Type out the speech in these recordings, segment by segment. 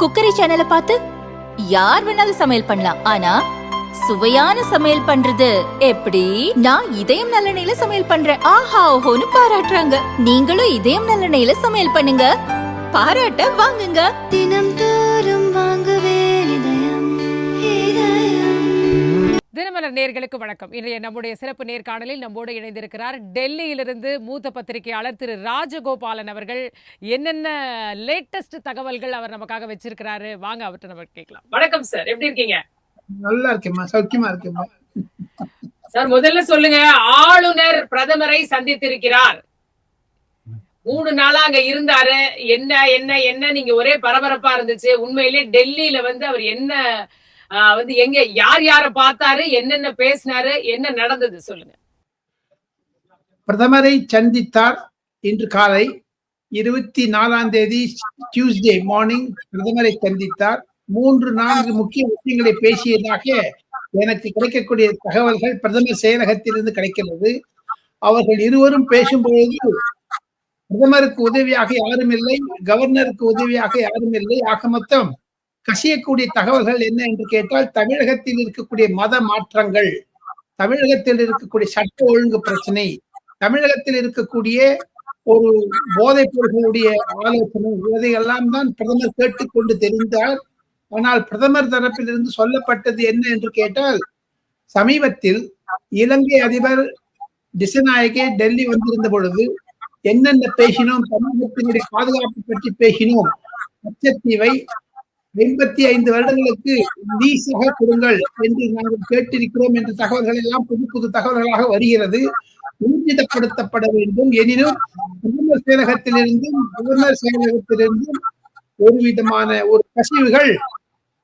Cookery சேனலை பார்த்து யார் வேணாலும் சமையல் பண்ணலாம். ஆனா சுவையான சமையல் பண்றது எப்படி? நான் இதயம் நல்லெண்ணெயில சமையல் பண்றேன். ஆஹா ஓஹோன்னு பாராட்டுறாங்க. நீங்களும் இதயம் நல்லெண்ணெயில சமையல் பண்ணுங்க, பாராட்ட வாங்குங்க. தினம் தோறும் வாங்குவே இதயம். தினமலர் நேயர்களுக்கு வணக்கம். இன்றைய நம்முடைய சிறப்பு நேர்காணலில் நம்மோடு இணைந்திருக்கிறார் டெல்லியிலிருந்து மூத்த பத்திரிகையாளர் திரு ராஜகோபாலன் அவர்கள். என்னென்ன லேட்டஸ்ட் தகவல்கள் அவர் நமக்காக வச்சிருக்கிறாரு, வாங்க அவர்கிட்ட நம்ம கேட்கலாம். வணக்கம் சார், எப்படி இருக்கீங்க? நல்லா இருக்கேம்மா, சௌக்கியமா இருக்கேம்மா. சார், முதல்ல சொல்லுங்க, ஆளுநர் பிரதமரை சந்தித்திருக்கிறார். 3 நாளா அங்க இருந்தாரு. என்ன என்ன என்ன நீங்க ஒரே பரபரப்பா இருந்துச்சு. உண்மையிலே டெல்லியில அவர் என்ன எங்க யார் யார பார்த்தாரு, என்னென்ன பேசினாரு, என்ன நடந்தது சொல்லுங்க. பிரதமரை சந்தித்தார். இன்று காலை 24ஆம் தேதி டியூஸ்டே மார்னிங் பிரதமரை சந்தித்தார். 3-4 முக்கிய விஷயங்களை பேசியதாக எனக்கு கிடைக்கக்கூடிய தகவல்கள் பிரதமர் செயலகத்திலிருந்து கிடைக்கிறது. அவர்கள் இருவரும் பேசும்பொழுது பிரதமருக்கு உதவியாக யாரும் இல்லை, கவர்னருக்கு உதவியாக யாரும் இல்லை. ஆக மொத்தம் கசியக்கூடிய தகவல்கள் என்ன என்று கேட்டால், தமிழகத்தில் இருக்கக்கூடிய மத மாற்றங்கள், தமிழகத்தில் இருக்கக்கூடிய சட்ட ஒழுங்கு பிரச்சனை, தமிழகத்தில் இருக்கக்கூடிய ஒரு போதைப் பொருட்களுடைய ஆலோசனை, இதையெல்லாம் தான் பிரதமர் கேட்டுக்கொண்டு தெரிந்தார். ஆனால் பிரதமர் தரப்பிலிருந்து சொல்லப்பட்டது என்ன என்று கேட்டால், சமீபத்தில் இலங்கை அதிபர் திசநாயகே டெல்லி வந்திருந்த பொழுது என்னென்ன பேசினோம், தமிழகத்தினுடைய பாதுகாப்பு பற்றி பேசினோம். லட்சத்தீவை 85 வருடங்களுக்கு லீஸாக கொடுங்கள் என்று நாங்கள் கேட்டிருக்கிறோம் என்ற தகவல்கள் எல்லாம் புது புது தகவல்களாக வருகிறது. ஊர்ஜிதப்படுத்தப்பட வேண்டும். எனினும் பிரதமர் செயலகத்திலிருந்தும் கவர்னர் செயலகத்திலிருந்தும் ஒரு விதமான ஒரு கசிவுகள்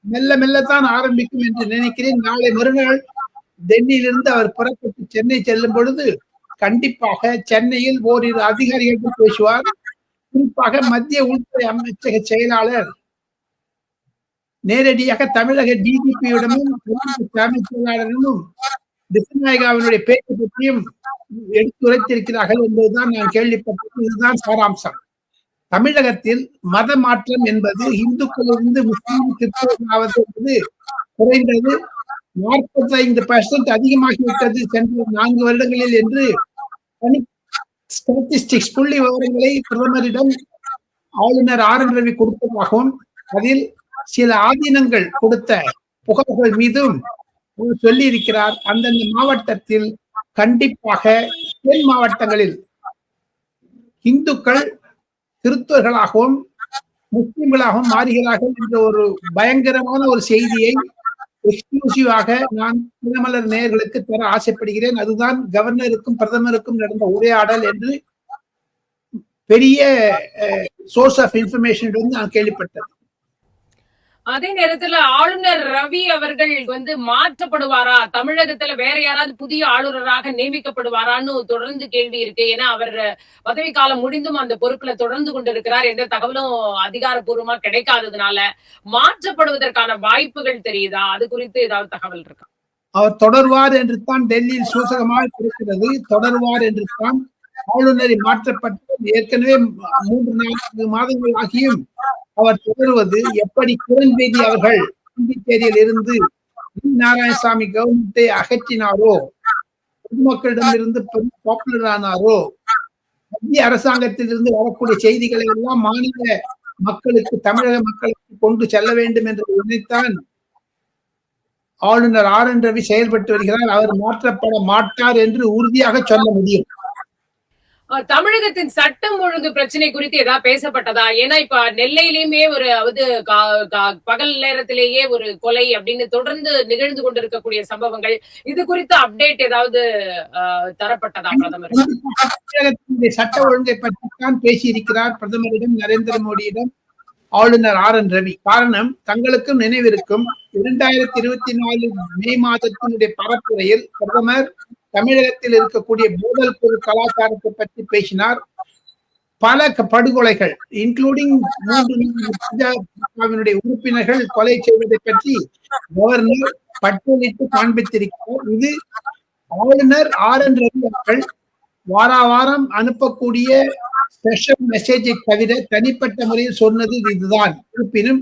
மெல்ல மெல்லத்தான் ஆரம்பிக்கும் என்று நினைக்கிறேன். நாளை மறுநாள் டெல்லியிலிருந்து அவர் புறப்பட்டு சென்னை செல்லும் பொழுது கண்டிப்பாக சென்னையில் ஓரிரு அதிகாரிகள் பேசுவார். குறிப்பாக மத்திய உள்துறை அமைச்சக செயலாளர் நேரடியாக தமிழக டிஜிபியுடனும் தலைமைச் செயலாளரிடமும் திசநாயகாவினுடைய பேச்சு பற்றியும் எடுத்துரைத்திருக்கிறார்கள் என்பதுதான் நான் கேள்விப்பட்டது. இதுதான் சாராம்சம். தமிழகத்தில் மத மாற்றம் என்பது இந்துக்களிலிருந்து முஸ்லீம் கிறிஸ்தவர்களாவது என்பது குறைந்தது 45% அதிகமாகிவிட்டது சென்ற 4 வருடங்களில் என்று ஸ்டாட்டிஸ்டிக்ஸ் புள்ளி விவரங்களை பிரதமரிடம் ஆளுநர் ஆர்.என். ரவி கொடுத்ததாகவும், அதில் சில ஆதீனங்கள் கொடுத்த புகார்கள் மீதும் சொல்லி இருக்கிறார். அந்தந்த மாவட்டத்தில் கண்டிப்பாக தென் மாவட்டங்களில் இந்துக்கள் கிறிஸ்தவர்களாகவும் முஸ்லிம்களாகவும் மாறுகிறார்கள் என்ற ஒரு பயங்கரமான ஒரு செய்தியை எக்ஸ்க்ளூசிவாக நான் தினமலர் நேயர்களுக்கு தர ஆசைப்படுகிறேன். அதுதான் கவர்னருக்கும் பிரதமருக்கும் நடந்த உரையாடல் என்று பெரிய சோர்ஸ் ஆஃப் இன்ஃபர்மேஷன் நான் கேள்விப்பட்டேன். அதே நேரத்துல ஆளுநர் ரவி அவர்கள் மாற்றப்படுவாரா, தமிழகத்துல வேற யாராவது புதிய ஆளுநராக நியமிக்கப்படுவாரான்னு தொடர்ந்து கேள்வி இருக்கு. ஏன்னா அவர் பதவிக்காலம் முடிந்தும் அந்த பொறுப்புல தொடர்ந்து கொண்டிருக்கிறார். எந்த தகவலும் அதிகாரப்பூர்வமா கிடைக்காததுனால மாற்றப்படுவதற்கான வாய்ப்புகள் தெரியுதா? அது குறித்து ஏதாவது தகவல் இருக்கா? அவர் தொடர்வார் என்று தான் டெல்லியில் சூசகமாக இருக்கிறது. தொடர்வார் என்று தான். ஆளுநரை மாற்றப்பட்டு ஏற்கனவே 3-4 மாதங்கள் ஆகியும் அவர் தொடர்வது எப்படி? கிரண்பேடி அவர்கள் பாண்டிச்சேரியில் இருந்து நாராயணசாமி கவர்மெண்ட்டை அகற்றினாரோ, பொதுமக்களிடமிருந்து பாப்புலர் ஆனாரோ, மத்திய அரசாங்கத்தில் இருந்து வரக்கூடிய செய்திகளை எல்லாம் மாநில மக்களுக்கு, தமிழக மக்களுக்கு கொண்டு செல்ல வேண்டும் என்று நினைத்தான் ஆளுநர் ஆர்.என். ரவி செயல்பட்டு வருகிறார். அவர் மாற்றப்பட மாட்டார் என்று உறுதியாக சொல்ல முடியும். தமிழகத்தின் சட்டம் ஒழுங்கு பிரச்சனை குறித்து ஏதாவது பேசப்பட்டதா? ஏன்னா இப்ப நெல்லையிலுமே பகல் நேரத்திலேயே ஒரு கொலை அப்படின்னு தொடர்ந்து நிகழ்ந்து கொண்டிருக்கக்கூடிய சம்பவங்கள், இது குறித்து அப்டேட் ஏதாவது தரப்பட்டதா பிரதமர்? தமிழகத்தினுடைய சட்ட ஒழுங்கை பற்றி தான் பேசியிருக்கிறார் பிரதமரிடம், நரேந்திர மோடியிடம் ஆளுநர் ஆர்.என். ரவி. காரணம், தங்களுக்கும் நினைவிருக்கும் 2024 மே மாதத்தினுடைய பரப்புரையில் பிரதமர் தமிழகத்தில் இருக்கக்கூடிய போதல் பொருள் கலாச்சாரத்தை பற்றி பேசினார். பல படுகொலைகள், இன்க்ளூடிங் 3 உறுப்பினர்கள் கொலை செய்வதை பற்றி கவர்னர் பட்டியலிட்டு காண்பித்திருக்கிறார். இது ஆளுநர் ஆர்.என். ரவி அவர்கள் வாரம் அனுப்பக்கூடிய ஸ்பெஷல் மெசேஜை தவிர தனிப்பட்ட முறையில் சொன்னது இதுதான். இருப்பினும்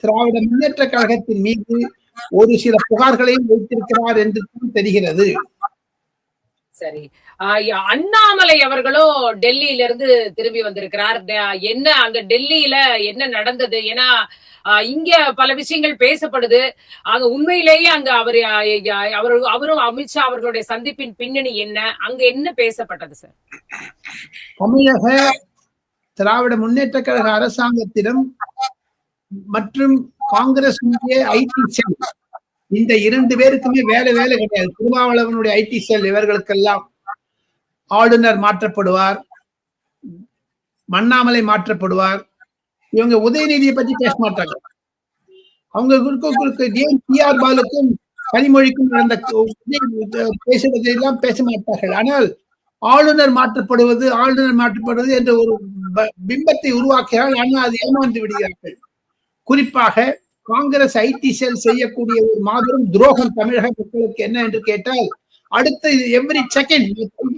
திராவிட முன்னேற்ற கழகத்தின் மீது ஒரு சில புகார்களையும் வைத்திருக்கிறார் என்று தெரிகிறது. சரி. அண்ணாமலை அவர்களும் டெல்லியில இருந்து திரும்பி வந்திருக்கிறார். என்ன அங்க டெல்லியில என்ன நடந்தது? ஏன்னா இங்க பல விஷயங்கள் பேசப்படுது. அங்க உண்மையிலேயே அங்க அவரும் அமித்ஷா அவர்களுடைய சந்திப்பின் பின்னணி என்ன? அங்க என்ன பேசப்பட்டது சார்? தமிழக திராவிட முன்னேற்ற கழக அரசாங்கத்திடம் மற்றும் காங்கிரஸ் ஐடி செல், இந்த 2 பேருக்குமே வேலை கிடையாது. திருமாவளவனுடைய ஐடி செல் இவர்களுக்கெல்லாம் ஆளுநர் மாற்றப்படுவார், அண்ணாமலை மாற்றப்படுவார். இவங்க உதயநிதியை பத்தி பேச மாட்டாங்க. அவங்க டிஆர் பாலுக்கும் கனிமொழிக்கும் நடந்த பேசுவதையெல்லாம் பேச மாட்டார்கள். ஆனால் ஆளுநர் மாற்றப்படுவது என்ற ஒரு பிம்பத்தை உருவாக்கினால் ஆனால் அது ஏமாந்து விடுகிறார்கள். குறிப்பாக காங்கிரஸ் ஐடி செல் செய்யக்கூடிய ஒரு மாபெரும் துரோகம் தமிழக மக்களுக்கு என்ன என்று கேட்டால், அடுத்த எவ்ரி செகண்ட்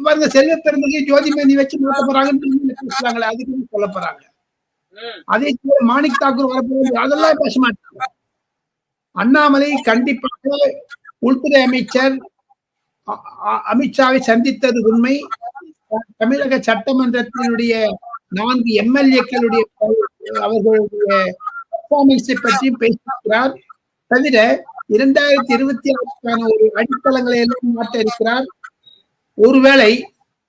பாருங்க, செல்வ பெருந்தகை ஜோதிமணி வச்சு மாற்ற போறாங்கன்னு பேசுறாங்களே, அதுக்கு சொல்ல போறாங்க. அதே போல மாணிக் தாக்கூர் வரப்போது, அதெல்லாம் பேச மாட்டாங்க. அண்ணாமலை கண்டிப்பாக உள்துறை அமைச்சர் அமித்ஷாவை சந்தித்தது உண்மை. தமிழக சட்டமன்றத்தினுடைய 4 எம்எல்ஏக்களுடைய அவர்களுடைய பெர்ஃபார்மன்ஸை பற்றி பேசியிருக்கிறார். தவிர 2026க்கான ஒரு அடித்தளங்களை எல்லாம் மாற்ற இருக்கிறார். ஒருவேளை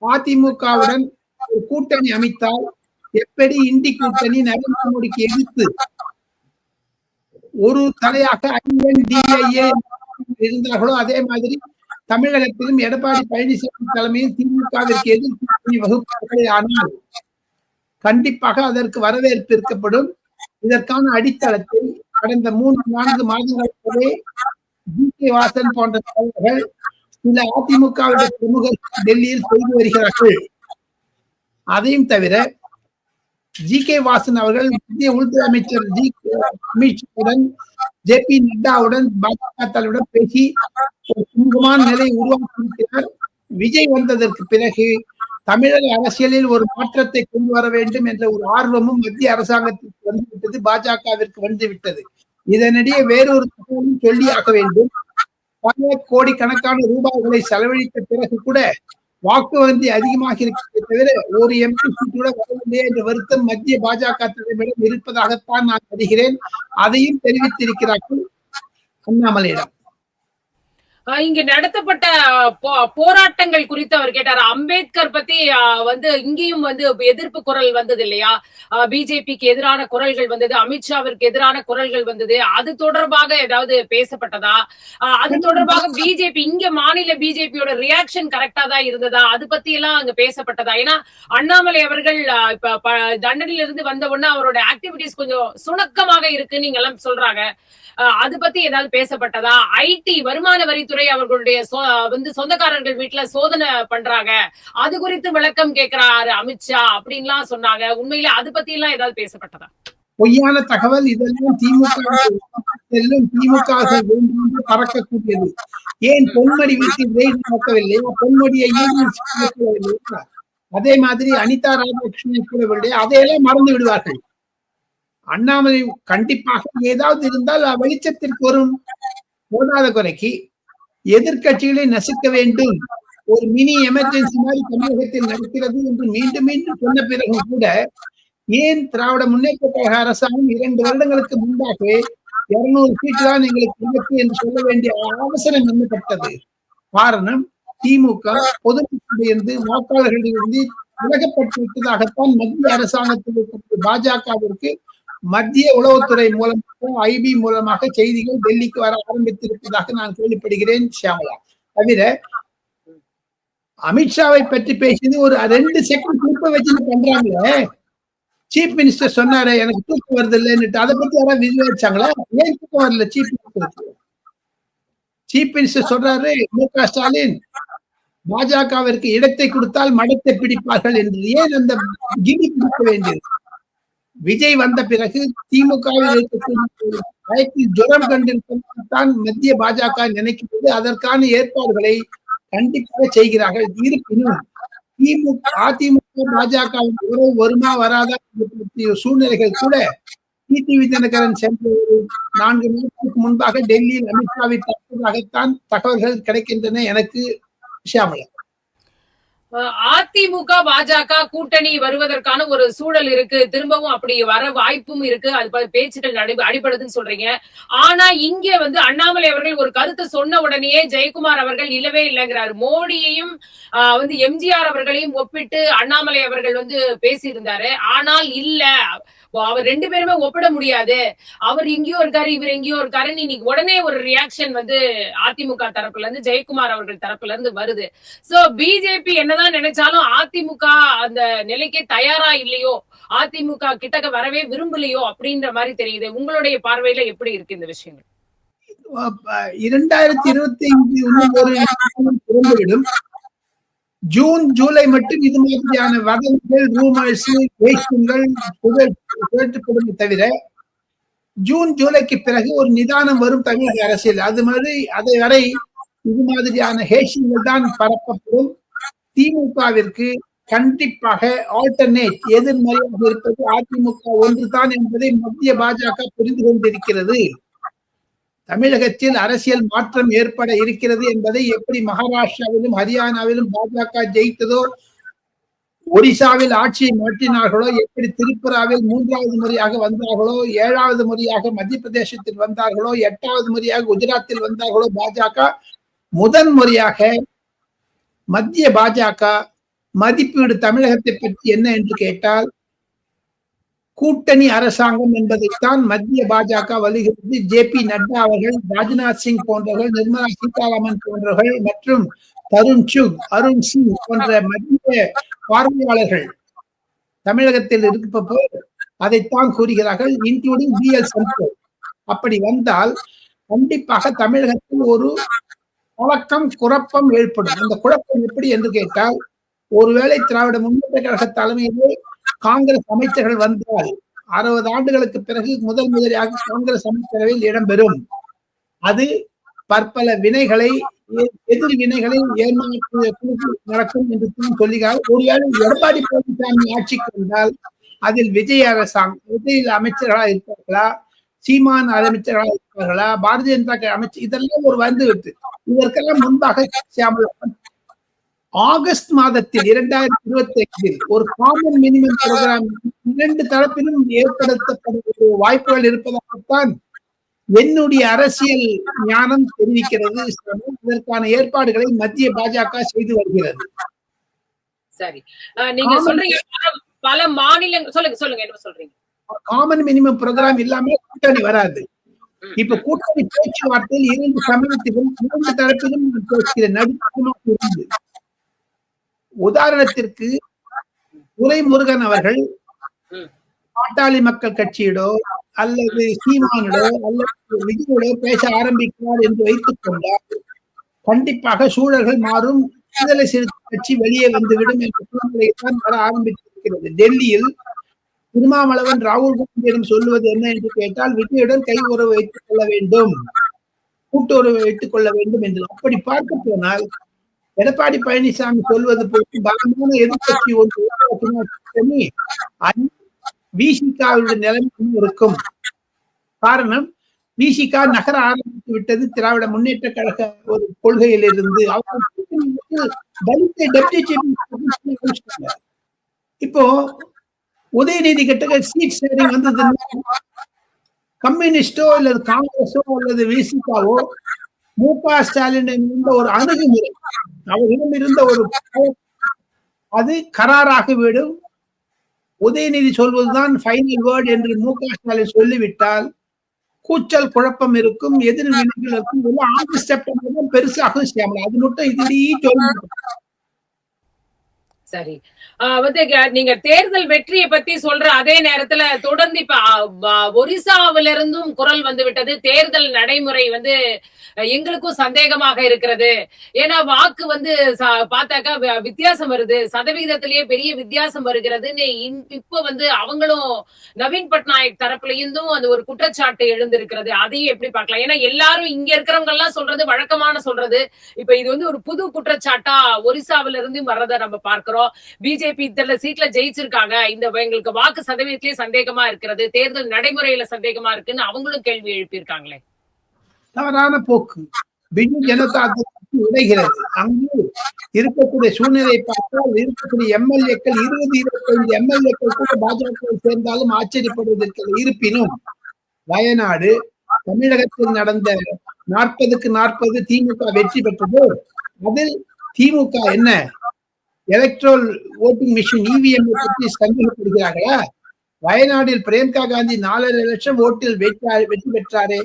அதிமுகவுடன் ஒரு கூட்டணி அமைத்தால் எப்படி இந்தி கூட்டணி நரேந்திர மோடிக்கு எதிர்த்து ஒரு தலையாக INDIA இருந்தார்களோ அதே மாதிரி தமிழகத்திலும் எடப்பாடி பழனிசாமி தலைமையில் திமுகவிற்கு எதிர்ப்பு வகுப்பார்கள். ஆனால் கண்டிப்பாக அதற்கு வரவேற்பு இருக்கப்படும். இதற்கான அடித்தளத்தை கடந்த 3-4 மாதங்களாகவே ஜி.கே. வாசன் போன்ற தலைவர்கள் சில அதிமுகவுடைய பிரமுகர்கள் டெல்லியில் செய்து வருகிறார்கள். அதையும் தவிர ஜி.கே. வாசன் அவர்கள் மத்திய உள்துறை அமைச்சர் அமித்ஷாவுடன் JP நட்டாவுடன் பாஜக தலைவருடன் பேசி ஒரு சுமூகமான நிலை உருவாக்கியிருக்கிறார். விஜய் வந்ததற்கு பிறகு தமிழக அரசியலில் ஒரு மாற்றத்தை கொண்டு வர வேண்டும் என்ற ஒரு ஆர்வமும் மத்திய அரசாங்கத்திற்கு வந்துவிட்டது, பாஜகவிற்கு வந்துவிட்டது. இதனிடையே வேறொரு தகவலும் சொல்லியாக வேண்டும். பல கோடிக்கணக்கான ரூபாய்களை செலவழித்த பிறகு கூட வாக்கு வங்கி அதிகமாக இருக்கிறதை தவிர ஒரு எம்பி சீட் கூட வரவில்லையே என்ற வருத்தம் மத்திய பாஜக தலைவரிடம் இருப்பதாகத்தான் நான் அறிகிறேன். அதையும் தெரிவித்திருக்கிறார்கள் அண்ணாமலையிடம். இங்க நடத்தப்பட்ட போராட்டங்கள் குறித்து அவர் கேட்டார். அம்பேத்கர் பத்தி இங்கேயும் எதிர்ப்பு குரல் வந்தது இல்லையா? பிஜேபிக்கு எதிரான குரல்கள் வந்தது, அமித்ஷாவிற்கு எதிரான குரல்கள் வந்தது. அது தொடர்பாக ஏதாவது பேசப்பட்டதா? அது தொடர்பாக பிஜேபி இங்க மாநில பிஜேபியோட ரியாக்ஷன் கரெக்டா தான் இருந்ததா? அது பத்தி எல்லாம் அங்க பேசப்பட்டதா? ஏன்னா அண்ணாமலை அவர்கள் இப்ப தண்டனையில இருந்து வந்த உடனே அவரோட ஆக்டிவிட்டிஸ் கொஞ்சம் சுணக்கமாக இருக்குன்னு நீங்க எல்லாம் சொல்றாங்க. அது பத்தி ஏதாவது பேசப்பட்டதா? ஐடி வருமான வரித்துறை அவர்களுடைய சொந்தக்காரர்கள் வீட்டுல சோதனை பண்றாங்க, அது குறித்து விளக்கம் கேட்கிறாரு அமித்ஷா அப்படின்லாம் சொன்னாங்க. உண்மையில அது பத்தி எல்லாம் ஏதாவது பேசப்பட்டதா? பொய்யான தகவல் இதெல்லாம் திமுக பறக்கக்கூடியது. ஏன் பொன்மடி வீட்டில் ரெய்டு நடக்கவில்லை? பொன்மடியை அதே மாதிரி அனிதா ராதாகிருஷ்ணனை கூடவில்லை, அதையெல்லாம் மறந்து விடுவார்கள். அண்ணாமலை கண்டிப்பாக ஏதாவது இருந்தால் வெளிச்சத்திற்கு வரும். போதாத குறைக்கு எதிர்கட்சிகளை நசுக்க வேண்டும், ஒரு மினி எமர்ஜென்சி மாதிரி தமிழகத்தில் நடக்கிறது என்று மீண்டும் மீண்டும் சொன்ன பிறகு கூட ஏன் திராவிட முன்னேற்ற கழக அரசாங்கம் 2 வருடங்களுக்கு முன்பாகவே 200 சீட்டு தான் எங்களுக்கு இலக்கு என்று சொல்ல வேண்டிய அவசரம் என்னப்பட்டது? காரணம், திமுக பொதுமக்களிலிருந்து வாக்காளர்களிலிருந்து விலகப்பட்டு விட்டதாகத்தான் மத்திய அரசாங்கத்தில் பாஜகவிற்கு மத்திய உளவுத்துறை மூலமாக ஐபி மூலமாக செய்திகள் டெல்லிக்கு வர ஆரம்பித்திருப்பதாக நான் கேள்விப்படுகிறேன். ஷியாமலா தவிர அமித்ஷாவை பற்றி பேசியது ஒரு 2 செகண்ட் தூக்க வச்சு பண்றாங்களே. சீஃப் மினிஸ்டர் சொன்னாரு எனக்கு தூக்கம் வருது இல்லைன்னு, அதை பத்தி யாராவது விவாதிச்சாங்களா? ஏன் தூக்கம் வரல சீஃப் மினிஸ்டருக்கு? சீஃப் மினிஸ்டர் சொல்றாரு மு.க. ஸ்டாலின் பாஜகவிற்கு இடத்தை கொடுத்தால் மடத்தை பிடிப்பார்கள் என்று. ஏன் அந்த கிரி பிடிக்க வேண்டியது? விஜய் வந்த பிறகு திமுகவில் இருக்கக்கூடிய ஜுரம் கண்டிருப்பதான் மத்திய பாஜக நினைக்கிறது. அதற்கான ஏற்பாடுகளை கண்டிப்பாக செய்கிறார்கள். இருப்பினும் அதிமுக பாஜக உறவு வருமா வராதா சூழ்நிலைகள் கூட டிடிவி தினகரன் சென்ற ஒரு 4 நாட்களுக்கு முன்பாக டெல்லியில் அமித்ஷாவை தற்பதாகத்தான் தகவல்கள் கிடைக்கின்றன எனக்கு ஷியாமளா. அதிமுக பாஜக கூட்டணி வருவதற்கான ஒரு சூழல் இருக்கு, திரும்பவும் அப்படி வர வாய்ப்பும் இருக்கு, அது பேச்சுக்கள் அடிபடுதுன்னு சொல்றீங்க. ஆனா இங்க வந்து அண்ணாமலை அவர்கள் ஒரு கருத்தை சொன்ன உடனேயே ஜெயக்குமார் அவர்கள் இல்லவே இல்லைங்கிறாரு. மோடியையும் வந்து எம்ஜிஆர் அவர்களையும் ஒப்பிட்டு அண்ணாமலை அவர்கள் வந்து பேசியிருந்தாரு. ஆனால் இல்ல, அவர் 2 பேருமே ஒப்பிட முடியாது, அவர் இங்கேயோ இருக்காரு இவர் எங்கேயோ இருக்காருன்னு இன்னைக்கு உடனே ஒரு ரியாக்ஷன் வந்து அதிமுக தரப்புல இருந்து ஜெயக்குமார் அவர்கள் தரப்புல இருந்து வருது. சோ பிஜேபி என்னதான் நினைச்சாலும் அதிமுக அந்த நிலைக்கே தயாரா இல்லையோ, அதிமுக கிட்டக்க வரவே விரும்பலையோ அப்படின்ற மாதிரி தெரியுது. உங்களுடைய பார்வையில எப்படி இருக்கு இந்த விஷயங்கள்? 2025 திறந்துவிடும். ஜூன் ஜூலை மட்டும் இது மாதிரியான வதந்திகள் ரூமர்ஸ் பேச்சுங்கள் கேட்டுப்படுமே தவிர ஜூன் ஜூலைக்கு பிறகு ஒரு நிதானம் வரும் தமிழக அரசியல். அது மாதிரி அதை வரை இது மாதிரியான ஹேஷியங்கள் தான் பரப்பப்படும். திமுகவிற்கு கண்டிப்பாக ஆல்டர்னேட் எதிர்மறையாக இருப்பது அதிமுக ஒன்றுதான் என்பதை மத்திய பாஜக புரிந்து கொண்டிருக்கிறது. தமிழகத்தில் அரசியல் மாற்றம் ஏற்பட இருக்கிறது என்பதை எப்படி மகாராஷ்டிராவிலும் ஹரியானாவிலும் பாஜக ஜெயித்ததோ, ஒடிசாவில் ஆட்சியை மாற்றினார்களோ, எப்படி திரிபுராவில் 3வது முறையாக வந்தார்களோ, 7வது முறையாக மத்திய பிரதேசத்தில் வந்தார்களோ, 8வது முறையாக குஜராத்தில் வந்தார்களோ பாஜக, முதன் முறையாக மத்திய பாஜக மதிப்பீடு தமிழகத்தை பற்றி என்ன என்று கேட்டால் கூட்டணி அரசாங்கம் என்பதைத்தான் மத்திய பாஜக வலியுறுத்தி ஜே.பி. நட்டா அவர்கள், ராஜ்நாத் சிங் போன்றவர்கள், நிர்மலா சீதாராமன் போன்றவர்கள் மற்றும் தருண் சுக், அருண் சிங் போன்ற மத்திய பார்வையாளர்கள் தமிழகத்தில் இருப்பப்போ அதைத்தான் கூறுகிறார்கள், இன்க்ளூடிங் பி.எல். சந்தோஷ். அப்படி வந்தால் கண்டிப்பாக தமிழகத்தில் ஒரு குழப்பம் ஏற்படும். அந்த குழப்பம் எப்படி என்று கேட்டால், ஒருவேளை திராவிட முன்னேற்ற கழக தலைமையிலே காங்கிரஸ் அமைச்சர்கள் வந்தால் 60 ஆண்டுகளுக்கு பிறகு முதலியாக காங்கிரஸ் அமைச்சரவையில் இடம்பெறும். அது பற்பல வினைகளை, எதிர் வினைகளை ஏற்படுத்தி நடக்கும் என்று சொல்லுகிறார். ஒருவேளை எடப்பாடி பழனிசாமி ஆட்சிக்கு வந்தால் அதில் விஜய் அமைச்சர்களா இருப்பார்களா, சீமான் அமைச்சர்களா இருப்பார்களா, பாரதிய ஜனதா அமைச்சர், இதெல்லாம் ஒரு வந்துவிட்டு. இதற்கெல்லாம் முன்பாக ஆகஸ்ட் மாதத்தில் 2025 ஒரு காமன் மினிமம் ப்ரோக்ராம் 2 தரப்பிலும் ஏற்படுத்தப்பட வாய்ப்புகள் இருப்பதாகத்தான் என்னுடைய அரசியல் ஞானம் தெரிவிக்கிறது. இதற்கான ஏற்பாடுகளை மத்திய பாஜக செய்து வருகிறது. சரி, நீங்க சொல்றீங்க பல மாநிலங்கள், சொல்லுங்க என்ன சொல்றீங்க? காமன் மினிமம் ப்ரோக்ராம் இல்லாம கூட்டணி வராது. இப்ப கூட்டணி பேச்சுவார்த்தையில் 2 சமயத்திலும் 2 தரப்பிலும் பேசுகிறேன், நடுத்தரமாக இருந்து. உதாரணத்திற்கு துரைமுருகன் அவர்கள் பாட்டாளி மக்கள் கட்சியிடோ அல்லது சீமானிடோ அல்லது விஜயோடோ பேச ஆரம்பிக்கிறார் என்று வைத்துக் கொண்டால் கண்டிப்பாக சூழல்கள் மாறும். விடுதலை சிறுத்தை கட்சி வெளியே வந்துவிடும் என்ற சூழ்நிலை தான் வர ஆரம்பித்திருக்கிறது. டெல்லியில் திருமாவளவன் ராகுல் காந்தியிடம் சொல்லுவது என்ன என்று கேட்டால், விஜயுடன் கை உறவு வைத்துக் கொள்ள வேண்டும், கூட்டுறவு வைத்துக் கொள்ள வேண்டும் என்று. அப்படி பார்க்க போனால் எடப்பாடி பழனிசாமி சொல்வது போட்டு பலமான எதிர்கட்சி ஒன்று விசிகாவுடைய நிலைமை இருக்கும். காரணம், விசிகா நகர ஆரம்பித்து விட்டது திராவிட முன்னேற்ற கழக ஒரு கொள்கையிலிருந்து. இப்போ உதயநிதி கிட்ட சீட் ஷேரிங் வந்ததுன்னா கம்யூனிஸ்டோ அல்லது காங்கிரஸோ அல்லது விசிகாவோ மு.க. ஸ்டாலின் இருந்த ஒரு அணுகுமுறை, அவரிடம் இருந்த ஒரு அது கராராகிவிடும். உதயநிதி சொல்வதுதான் ஃபைனல் வேர்ட் என்று மு.க. ஸ்டாலின் சொல்லிவிட்டால் கூச்சல் குழப்பம் இருக்கும், எதிர் வினைகள் இருக்கும். ஆகஸ்ட் செப்டம்பர் தான் பெருசாகும் ஷியாமளா. அது மட்டும் இதுலயே சொல்லுங்க. சரி, வந்து நீங்க தேர்தல் வெற்றியை பத்தி சொல்ற அதே நேரத்துல தொடர்ந்து இப்ப ஒரிசாவில இருந்தும் குரல் வந்து விட்டது. தேர்தல் நடைமுறை வந்து எங்களுக்கும் சந்தேகமாக இருக்கிறது. ஏன்னா வாக்கு வந்து பார்த்தாக்கா வித்தியாசம் வருது. சதவிகிதத்திலேயே பெரிய வித்தியாசம் வருகிறதுன்னு இப்ப வந்து அவங்களும் நவீன் பட்நாயக் தரப்புலயிருந்தும் அந்த ஒரு குற்றச்சாட்டு எழுந்திருக்கிறது. அதையும் எப்படி பார்க்கலாம்? ஏன்னா எல்லாரும் இங்க இருக்கிறவங்க எல்லாம் சொல்றது வழக்கமான சொல்றது. இப்ப இது வந்து ஒரு புது குற்றச்சாட்டா ஒரிசாவில இருந்தும் வர்றத நம்ம பார்க்கிறோம். பிஜேபி இத்தனை சீட்ல ஜெயிச்சிருக்காங்க. இந்த எங்களுக்கு வாக்கு சதவீதத்திலேயே சந்தேகமா இருக்கிறது. தேர்தல் நடைமுறையில சந்தேகமா இருக்குன்னு அவங்களும் கேள்வி எழுப்பியிருக்காங்களே. தவறான போக்கு. பிஜு ஜனதா தளம் உடைகிறது. அங்கு இருக்கக்கூடிய சூழ்நிலை பார்த்தால் இருக்கக்கூடிய எம்எல்ஏக்கள் 20-25 எம்எல்ஏக்கள் கூட பாஜக சேர்ந்தாலும் ஆச்சரியப்படுவதற்கு. இருப்பினும் வயநாடு, தமிழகத்தில் நடந்த 40க்கு 40 திமுக வெற்றி பெற்றது. அதில் திமுக என்ன எலக்ட்ரல் ஓட்டிங் மிஷின் இவிஎம் பற்றி சந்தேகப்படுகிறார்களா? வயநாடில் பிரியங்கா காந்தி 4.5 லட்சம் ஓட்டில் வெற்றி பெற்றாரே,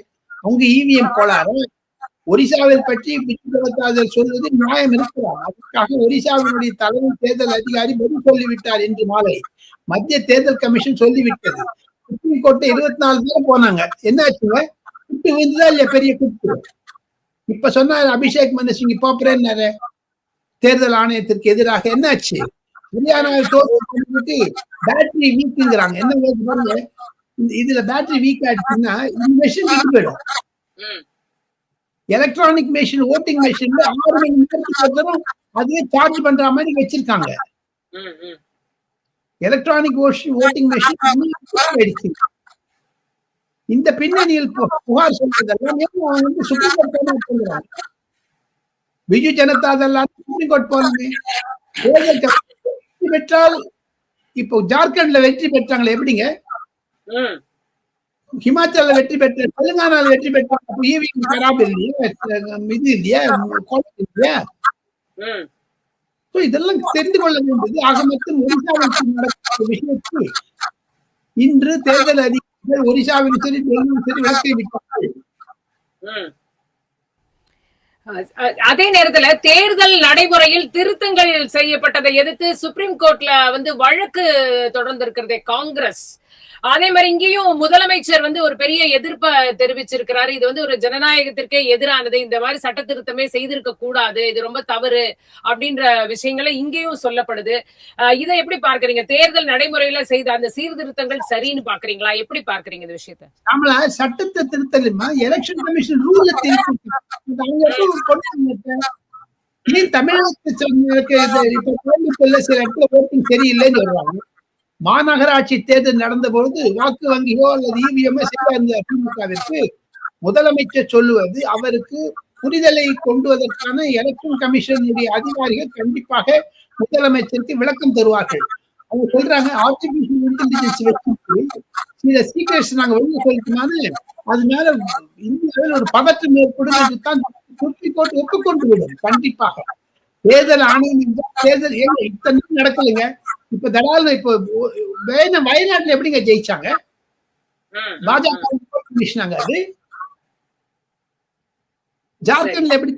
அங்கு இவிஎம் கோளாறு. ஒரிசாவில் பற்றி பிஜு ஜனதா சொல்வது நியாயம் இருக்கிறார். அதற்காக ஒரிசாவினுடைய தலைமை தேர்தல் அதிகாரி பதில் சொல்லிவிட்டார் என்று மாலை மத்திய தேர்தல் கமிஷன் சொல்லிவிட்டது. சுப்ரீம் கோர்ட் 24 பேர் போனாங்க. என்னாச்சுங்க? குட்டு விழுந்ததா இல்லையா? பெரிய குட்டு. இப்ப சொன்னாரு அபிஷேக் மனு சிங் போறேன்னாரு தேர்தல் ஆணையத்திற்கு எதிராக. என்னாச்சு? ஹரியானாவில் தோல்விக்கு பேட்டரி வீக்குங்கிறாங்க. என்ன பாருங்க, இதுல பேட்டரி வீக் ஆயிடுச்சுன்னா இந்த மெஷின் வீக் போயிடும். எலக்ட்ரானிக் மெஷின் ஓட்டிங் மெஷின்ல 6 மணி நேரத்துக்கு அதுவே சார்ஜ் பண்ற மாதிரி வச்சிருக்காங்க. எலக்ட்ரானிக் ஓட்டிங் மெஷின் ஆயிடுச்சு. இந்த பின்னணியில் புகார் சொல்றதெல்லாம் அவங்க வந்து சுப்ரீம் கோர்ட் சொல்றாங்க. பிஜு ஜனதா தளம் சுப்ரீம் கோர்ட் போனது பெற்றால் இப்போ ஜார்க்கண்ட்ல வெற்றி பெற்றாங்களே எப்படிங்க? ஹிமாச்சல்ல வெற்றி பெற்ற, தெலுங்கானால வெற்றி பெற்றாங்க. கராப் இல்லையா, இது இல்லையா, இல்லையா? இதெல்லாம் தெரிந்து கொள்ள வேண்டியது. ஆக மொத்தம் ஒரிசாவில் நடக்கிற விஷயத்தில் இன்று தேர்தல் அதிகாரிகள் ஒரிசாவில் சரி டெல்லியில் சரி விளக்கை விட்டார்கள். அதே நேரத்துல தேர்தல் நடைமுறையில் திருத்தங்கள் செய்யப்பட்டதை எதிர்த்து சுப்ரீம் கோர்ட்ல வந்து வழக்கு தொடர்ந்து இருக்கிறதே காங்கிரஸ். அதே மாதிரி இங்கேயும் முதலமைச்சர் வந்து ஒரு பெரிய எதிர்ப்பை தெரிவிச்சிருக்கிறாரு. இது வந்து ஒரு ஜனநாயகத்திற்கே எதிரானது, இந்த மாதிரி சட்ட திருத்தமே செய்திருக்க கூடாது, இது ரொம்ப தவறு அப்படின்ற விஷயங்களை இங்கேயும் சொல்லப்படுது. இதை எப்படி பார்க்கறீங்க? தேர்தல் நடைமுறையில செய்த அந்த சீர்திருத்தங்கள் சரின்னு பாக்குறீங்களா? எப்படி பார்க்கறீங்க இந்த விஷயத்த? நம்மள சட்டத்தை திருத்தலுமா, எலெக்ஷன் கமிஷன் ரூல்ல தமிழகத்தில் சில இடத்துல ஓட்டிங் சரியில்லைன்னு சொல்றாங்க. மாநகராட்சி தேர்தல் நடந்த பொழுது வாக்கு வங்கியோ அல்லது இவிஎம்ஓ செய்த அந்த திமுகவிற்கு முதலமைச்சர் சொல்லுவது அவருக்கு புரிதலை கொண்டுவதற்கான எலெக்ஷன் கமிஷனுடைய அதிகாரிகள் கண்டிப்பாக முதலமைச்சருக்கு விளக்கம் தருவார்கள். அவங்க சொல்றாங்க ஆர்டிபிஷியல் இன்டெலிஜென்ஸ் வச்சு சில சீக்ரெட்ஸ் நாங்க வெளியே சொல்லிட்டோம்னால அதனால இந்தியாவில் ஒரு பதற்றம் ஏற்படும் என்று தான் சுப்ரீம் கோர்ட் ஒப்புக்கொண்டு விடும். கண்டிப்பாக தேர்தல் ஆணையம் தேர்தல் இத்தனை நடக்கலைங்க. இப்ப தடால் இப்போ வயநாட்டுல எப்படிங்க ஜெயிச்சாங்க? பாஜக கமிஷனாங்க அது. ஜார்க்கண்ட்ல எப்படி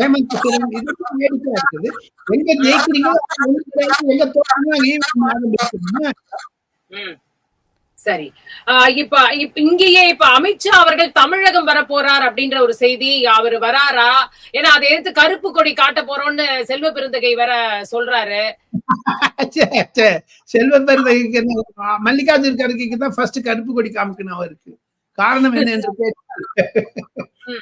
ஹேமந்த் சோரன் இது வேடிக்கையா இருக்குது. எங்க ஜெயிக்கிறீங்களோ எங்க தோற்றீங்க. சரி, இப்ப இங்கேயே இப்ப அமித்ஷா அவர்கள் தமிழகம் வர போறார் அப்படின்ற ஒரு செய்தி, அவர் வராரா? ஏன்னா அதை எடுத்து கருப்பு கொடி காட்ட போறோம்னு செல்வ பெருந்தகை வர சொல்றாரு. செல்வ பெருந்தகைக்கு மல்லிகார்ஜுன் கர்கேக்கு தான் ஃபர்ஸ்ட் கருப்பு கொடி காமிக்கணும் அவருக்கு. காரணம் என்ன என்று கேட்டால்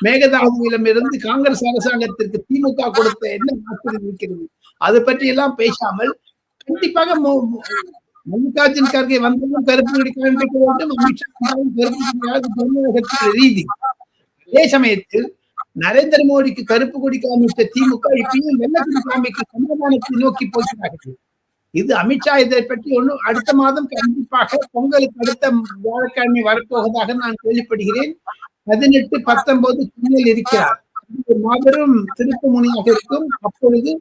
மேகதாதுவிடம் இருந்து காங்கிரஸ் அரசாங்கத்திற்கு திமுக கொடுத்த என்ன வாக்குறுதி இருக்கிறது அது பற்றி எல்லாம் பேசாமல் கண்டிப்பாக மல்லிகார்ஜுன் கர்கே வந்தாலும் கருப்பு கொடி காண்பிக்க வேண்டும், அமித்ஷா கருப்பு கொடி ரீதி. அதே சமயத்தில் நரேந்திர மோடிக்கு கருப்பு கொடி காமித்த திமுக இப்பயும் வெள்ளக்கொடி காமிக்க சமாதானத்தை நோக்கி போகிறார்கள். இது அமித்ஷா இதை பற்றி ஒன்றும் அடுத்த மாதம் கண்டிப்பாக பொங்கலுக்கு அடுத்த வியாழக்கிழமை வரப்போவதாக நான் கேள்விப்படுகிறேன். 18, 19 சென்னையில் இருக்கிறார். மாபெரும் திருப்பு முனையாக இருக்கும். அப்பொழுது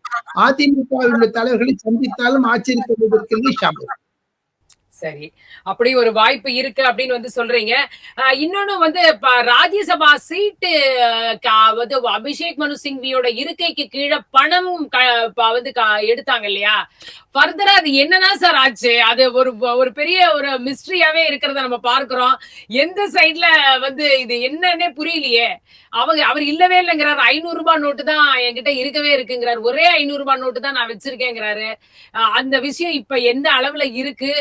அதிமுக தலைவர்களை சந்தித்தாலும் ஆச்சரியப்படுவதற்கு ஷாம்பு. சரி. அப்படி ஒரு வாய்ப்பு இருக்கு அப்படின்னு வந்து சொல்றீங்க. இன்னொன்னு வந்து ராஜ்யசபா சீட்டு வந்து அபிஷேக் மனு சிங்வியோட இருக்கைக்கு கீழ பணம் வந்து எடுத்தாங்க இல்லையா? ஃபர்தரா அது என்னதான் சார் ஆச்சு? அது ஒரு ஒரு பெரிய ஒரு மிஸ்டரியாவே இருக்கிறத நம்ம பார்க்கிறோம். எந்த சைடுல வந்து இது என்னன்னே புரியலையே! அவர் இல்லவே இல்லங்கிறாரு. ரூ. 500 நோட்டு தான் என்கிட்ட இருக்கவே இருக்குங்கிறாரு. ஒரே ரூ. 500 நோட்டு தான் நான் வச்சிருக்கேங்கிறாரு. அந்த விஷயம் இப்ப எந்த அளவுல இருக்கு?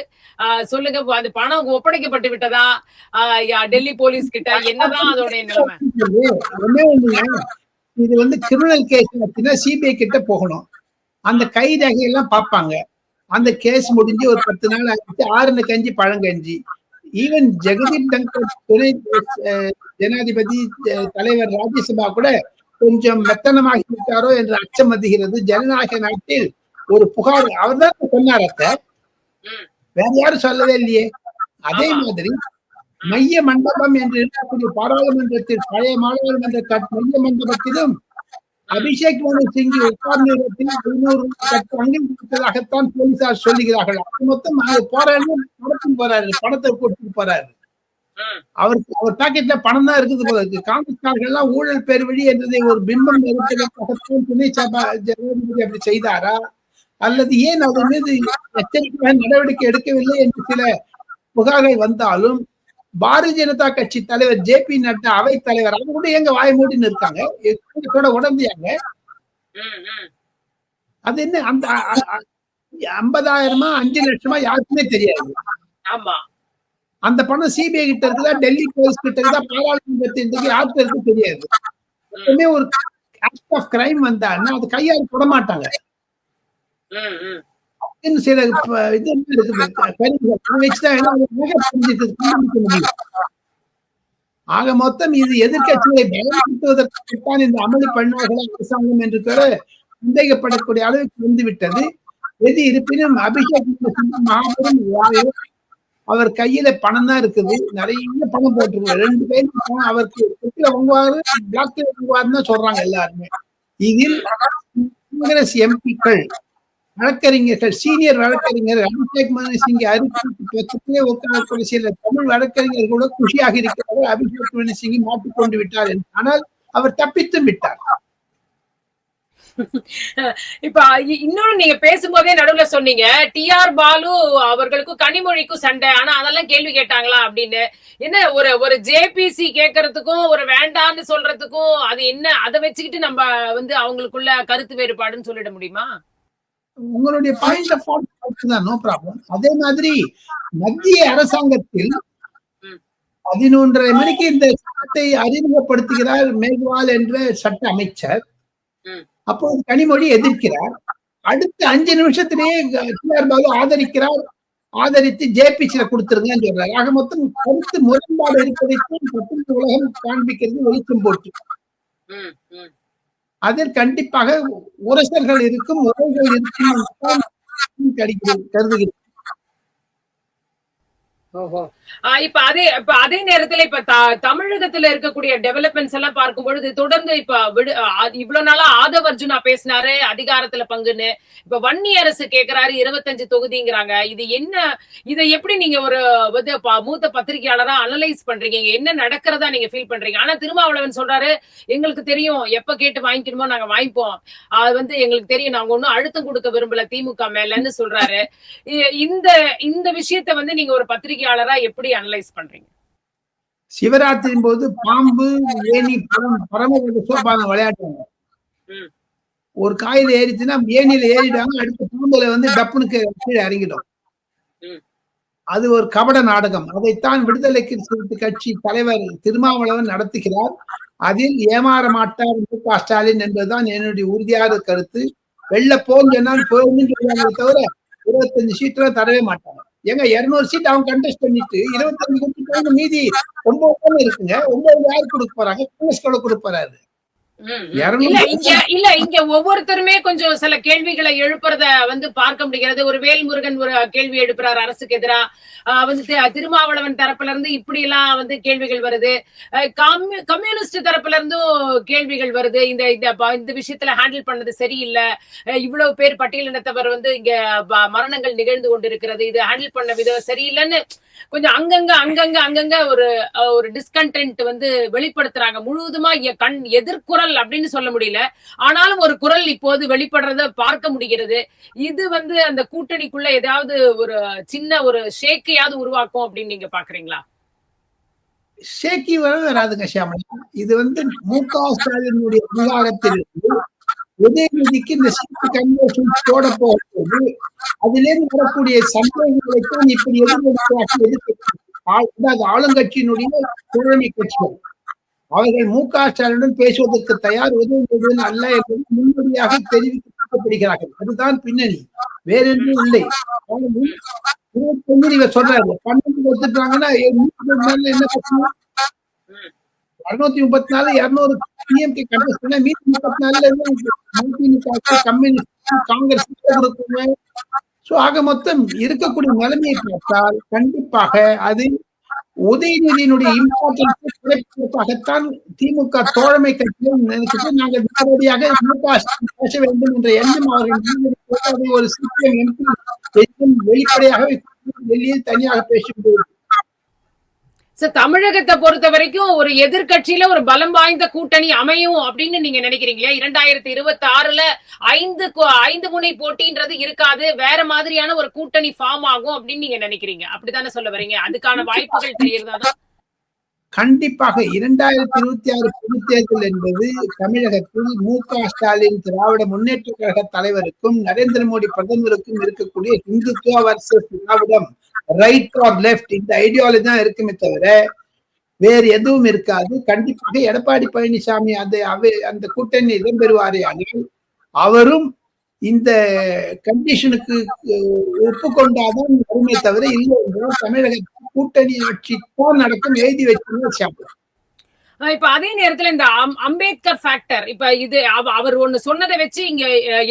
சொல்லுங்க. அந்த பணம் ஒப்படைக்கப்பட்டு விட்டதா? டெல்லி போலீஸ் கிட்ட என்னதான் அதோடைய நிலைமை? ஒண்ணே ஒண்ணுங்க. இது வந்து கிரிமினல் கேஸ் அப்படின்னா சிபிஐ கிட்ட போகணும். அந்த கை ரேகையெல்லாம் பார்ப்பாங்க. அந்த கேஸ் முடிஞ்சு ஒரு 10 நாள் ஆயிடுச்சு. ஆறுன கஞ்சி பழங்கஞ்சி. ஈவன் ஜெகதீப் தங்கர் துணை ஜனாதிபதி தலைவர் ராஜ்யசபா கூட கொஞ்சம் மெத்தனமாகி விட்டாரோ என்று அச்சம் வருகிறது. ஜனநாயக நாட்டில் ஒரு புகார் அவர் தான் சொன்னார். வேற யாரும் சொல்லவே இல்லையே. அதே மாதிரி மைய மண்டபம் என்று இருக்கக்கூடிய பாராளுமன்றத்தில் பழைய பாராளுமன்ற மைய மண்டபத்திலும் அபிஷேக் மனு சிங்கி உட்கார்ந்த இடத்தில் 500 அங்கீகரித்ததாகத்தான் போலீசார் சொல்லுகிறார்கள். அது மொத்தம் போராடி பணத்துக்கு போறாரு, பணத்தை கொடுத்துட்டு போறாரு. அவர் பாக்கெட்ல பணம் தான் இருக்குது போல இருக்கு. காங்கிரஸ்காரர்கள் எல்லாம் ஊழல் பேர் வழி என்றதை ஒரு பிம்பம் இருப்பதற்காகத்தான் துணை ஜனாதிபதி அப்படி செய்தாரா, அல்லது ஏன் அதன் மீது எச்சரிக்கையான நடவடிக்கை எடுக்கவில்லை என்று சில புகார்கள் வந்தாலும் பாரதிய ஜனதா கட்சி தலைவர் ஜே.பி. நட்டா அவை தலைவர் அவங்க கூட எங்க வாய மூடின்னு இருக்காங்க. உடம்பியாங்க. அது என்ன அந்த 50,000 5 லட்சமா யாருக்குமே தெரியாது. அந்த பணம் சிபிஐ கிட்ட இருக்குதா, டெல்லி போலீஸ் கிட்ட இருக்குதா, பாராளுமன்றத்தின் யாருக்கு இருக்கு தெரியாது. எப்பவுமே ஒரு ஆக்ட் ஆஃப் கிரைம் வந்தான்னா அது கையால் போட மாட்டாங்க. சில இது ஆக மொத்தம் இது எதிர்கட்சிகளை பயன்படுத்துவதற்குத்தான் இந்த அமளி பண்ணார்களா அரசாங்கம் என்று கூட சந்தேகப்படக்கூடிய அளவுக்கு வந்துவிட்டது. எது இருப்பினும் அபிஷேக் மகாபெரும் அவர் கையில பணம் தான் இருக்குது. நிறைய பணம் போட்டிருக்காரு. 2 பேரும் அவருக்கு வாங்குவாரு, பிளாக்ல வாங்குவாருன்னு தான் சொல்றாங்க எல்லாருமே. இதில் காங்கிரஸ் எம்பிக்கள், வழக்கறிஞர்கள், சீனியர் வழக்கறிஞர் அபிஷேக் மனு சிங்கை அறிவித்து உட்காரக்கூடிய சில தமிழ் வழக்கறிஞர்கள் கூட குஷியாக இருக்கிறார்கள். அபிஷேக் மனு சிங்கை மாற்றிக்கொண்டு விட்டார் என்று. ஆனால் அவர் தப்பித்தும் விட்டார். இப்ப இன்னொன்னு நீங்க பேசும்போதே நடுவுல சொன்னீங்க, டி.ஆர். பாலு அவர்களுக்கும் கனிமொழிக்கும் சண்டை. ஆனா அதெல்லாம் கேள்வி கேட்டாங்களா அப்படின்னு. என்ன ஒரு ஜேபிசி கேட்கறதுக்கும் ஒரு வேண்டான்னு சொல்றதுக்கும் அது என்ன? அதை வச்சுக்கிட்டு நம்ம வந்து அவங்களுக்குள்ள கருத்து வேறுபாடுன்னு சொல்லிட முடியுமா? உங்களுடைய பாயிண்ட் ஆஃப் ஆர்டர் தான், நோ ப்ராப்ளம். அதே மாதிரி மத்திய அரசாங்கத்தில் 11:30 மணிக்கு இந்த சட்டத்தை அறிமுகப்படுத்துகிறார் மேக்வால் என்ற சட்ட அமைச்சர். அப்போது கனிமொழி எதிர்க்கிறார். அடுத்த 5 நிமிஷத்திலேயே டி.ஆர். பாலு ஆதரிக்கிறார். ஆதரித்து ஜேபிசில கொடுத்துருங்கன்னு சொல்றாரு. ஆக மொத்தம் கருத்து முரண்பாடு இருப்பதைத்தான் உலகம் காண்பிக்கிறது வெளிச்சம் போட்டு. அதில் கண்டிப்பாக உரசல்கள் இருக்கும், உறவுகள் இருக்கும் கருதுகிறேன். இப்ப அதே நேரத்துல இப்ப தமிழகத்துல இருக்கக்கூடிய டெவலப்மெண்ட்ஸ் எல்லாம் பார்க்கும் பொழுது தொடர்ந்து இப்ப இவ்வளவு நாளா ஆதவ் அர்ஜுனா பேசினாரு அதிகாரத்துல பங்குன்னு. இப்ப வன்னி அரசு கேக்குறாரு 25 தொகுதிங்கிறாங்க. இது என்ன? இதை எப்படி நீங்க ஒரு மூத்த பத்திரிகையாளரா அனலைஸ் பண்றீங்க? என்ன நடக்கிறதா நீங்க ஃபீல் பண்றீங்க? ஆனா திருமாவளவன் சொல்றாரு, எங்களுக்கு தெரியும், எப்ப கேட்டு வாங்கிக்கணுமோ நாங்க வாங்கிப்போம். அது வந்து எங்களுக்கு தெரியும், நாங்க ஒன்னும் அழுத்தம் கொடுக்க விரும்பல திமுக மேலன்னு சொல்றாரு. இந்த விஷயத்த வந்து நீங்க ஒரு பத்திரிகை எப்படி அனலைஸ் பண்றீங்க? சிவராத்திரியின் போது பாம்பு, ஏணி, பரமபத சோபானம் விளையாடுவாங்க. ஒரு காயில ஏறிச்சுன்னா ஏணியில ஏறிடுவாங்க, அடுத்த பாம்புல வந்து டப்புனுக்கு கீழே இறங்கிடும். அது ஒரு கபட நாடகம். அதைத்தான் விடுதலைக்கு சிறுத்தை கட்சி தலைவர் திருமாவளவன் நடத்துகிறார். அதில் ஏமாற மாட்டார் மு.க. ஸ்டாலின் என்பதுதான் என்னுடைய உறுதியான கருத்து. வெள்ள போன்னு சொன்னாலும் போகுன்னு தவிர 25 சீட்லாம் தரவே மாட்டாங்க. ஏங்க 200 சீட் அவங்க கண்டெஸ்ட் பண்ணிட்டு 25 மீதி 9 இருக்குங்க. 9 யாரு கொடுக்க போறாங்க? காங்கிரஸ் கொடுக்க போறாரு. இங்க ஒவ்வொருத்தருமே கொஞ்சம் சில கேள்விகளை எழுப்புறத பார்க்க முடிகிறது. ஒரு வேல்முருகன் ஒரு கேள்வி எழுப்புறாரு அரசுக்கு எதிரா. திருமாவளவன் தரப்புல இருந்து இப்படி எல்லாம் கேள்விகள் வருது. கம்யூனிஸ்ட் தரப்புல இருந்தும் கேள்விகள் வருது. இந்த விஷயத்துல ஹேண்டில் பண்ணது சரியில்லை, இவ்வளவு பேர் பட்டியலினத்தவர் இங்க மரணங்கள் நிகழ்ந்து கொண்டிருக்கிறது, இது ஹேண்டில் பண்ண விதம் சரியில்லைன்னு கொஞ்சம் அங்கங்க ஒரு டிஸ்கண்டென்ட் வெளிப்படுத்துறாங்க. முழுவதுமா எதிர்குரல் அப்படின்னு சொல்ல முடியல, ஆனாலும் ஒரு குரல் இப்போது வெளிப்படுறத பார்க்க முடிகிறது. இது அந்த கூட்டணிக்குள்ள ஏதாவது ஒரு சின்ன ஒரு ஷேக்கையாவது உருவாக்கும் அப்படின்னு நீங்க பாக்குறீங்களா? ஷேக்கி வராதுங்க ஷியாமளா. இது மு.க. ஸ்டாலினுடைய அதிகாரத்திலிருந்து உதயநிதிக்கு இந்த சீட்டு கன்வர்ஷன் போட போகும்போது அதிலிருந்து வரக்கூடிய சந்தேகங்களைத்தான் இப்படி எதிர்கட்சி ஆளுங்கட்சியினுடைய தோழமை கட்சிகள் அவர்கள் மு.க. ஸ்டாலினுடன் பேசுவதற்கு தயார், உதயநிதியுடன் அல்ல என்பது முன்னோடியாக தெரிவிக்கப்படுகிறார்கள். அதுதான் பின்னணி, வேற எதுவும் இல்லை. இவர் சொல்றாரு 12 ஒத்துட்டாங்கன்னா என்ன பிரச்சனை? 234 200 டிஎம்கே கண்டஸ்ட் பண்ண மீதி 34 கம்யூனிஸ்ட் காங்கிரஸ் கொடுக்குங்க. ஆக மொத்தம் இருக்கக்கூடிய நிலைமையை பார்த்தால் கண்டிப்பாக அது உதயநிதியினுடைய இம்பார்ட்டன்ஸ் குறைப்பதற்காகத்தான் திமுக தோழமை கட்சிகள் நினைச்சிட்டு நாங்கள் நேரடியாக பேச வேண்டும் என்ற எண்ணம் அவர்கள் ஒரு சிபிஎம் எம்பி வெளிப்படையாக வெளியில் தனியாக பேசுகிறது. தமிழகத்தை பொறுத்த வரைக்கும் ஒரு எதிர்கட்சியில ஒரு பலம் வாய்ந்த கூட்டணி அமையும் அப்படின்னு நீங்க நினைக்கிறீங்களா? 2026ல 5 முனை போட்டின்றது இருக்காது, வேற மாதிரியான ஒரு கூட்டணி ஃபார்ம் ஆகும் அப்படின்னு நீங்க நினைக்கிறீங்க, அப்படித்தானே சொல்ல வரீங்க? அதுக்கான வாய்ப்புகள் தெரியுறதா? கண்டிப்பாக 2026 பொதுத் தேர்தல் என்பது தமிழகத்தில் மு.க. ஸ்டாலின் திராவிட முன்னேற்ற கழக தலைவருக்கும் நரேந்திர மோடி பிரதமருக்கும் இருக்கக்கூடிய இந்துத்துவா வர்சஸ் திராவிடம், ரைட் ஆர் லெப்ட், இந்த ஐடியாலஜி தான் இருக்குமே தவிர வேறு எதுவும் இருக்காது. கண்டிப்பாக எடப்பாடி பழனிசாமி அந்த கூட்டணி இடம்பெறுவாரே ஆனால் அவரும் இந்த கண்டிஷனுக்கு ஒப்புக்கொண்டாதான் வருமே தவிர இல்லை என்றால் தமிழக கூட்டணி ஆட்சி தான் நடக்கும், எழுதி வச்சிருந்தோம். இப்ப அதே நேரத்துல இந்த அம்பேத்கர் ஃபேக்டர், இப்ப இது அவர் ஒண்ணு சொன்னதை வச்சு இங்க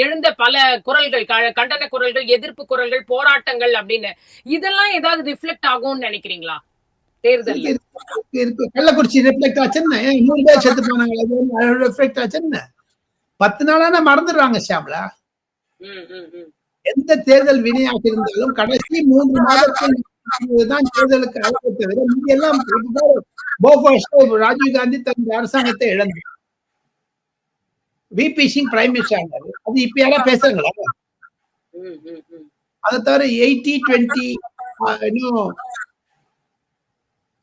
எழுந்த பல குரல்கள், கண்டன குரல்கள், எதிர்ப்பு குரல்கள், போராட்டங்கள் அப்படின்னு இதெல்லாம் ஏதாவது ரிஃப்ளெக்ட் ஆகும்னு நினைக்கிறீங்களா தேர்தல்? கள்ளக்குறிச்சி ரிஃப்ளெக்ட் ஆச்சுன்னு 100 பேர் செத்து போனாங்க, ரிஃப்ளெக்ட் ஆச்சுன்னு 10 நாளான மறந்துடுறாங்க ஷியாமளா. எந்த தேர்தல் வினையாக இருந்தாலும் கடைசி 3 மாதத்தில் தான் தேர்தலுக்கு அழைப்பு தவிர மீதி எல்லாம் ராஜீவ்காந்தி தன்னுடைய அரசாங்கத்தை இழந்தார், விபி சிங் பிரைம் மினிஸ்டர், அது இப்ப யாரா பேசுறாங்களா? அதை தவிர 80-20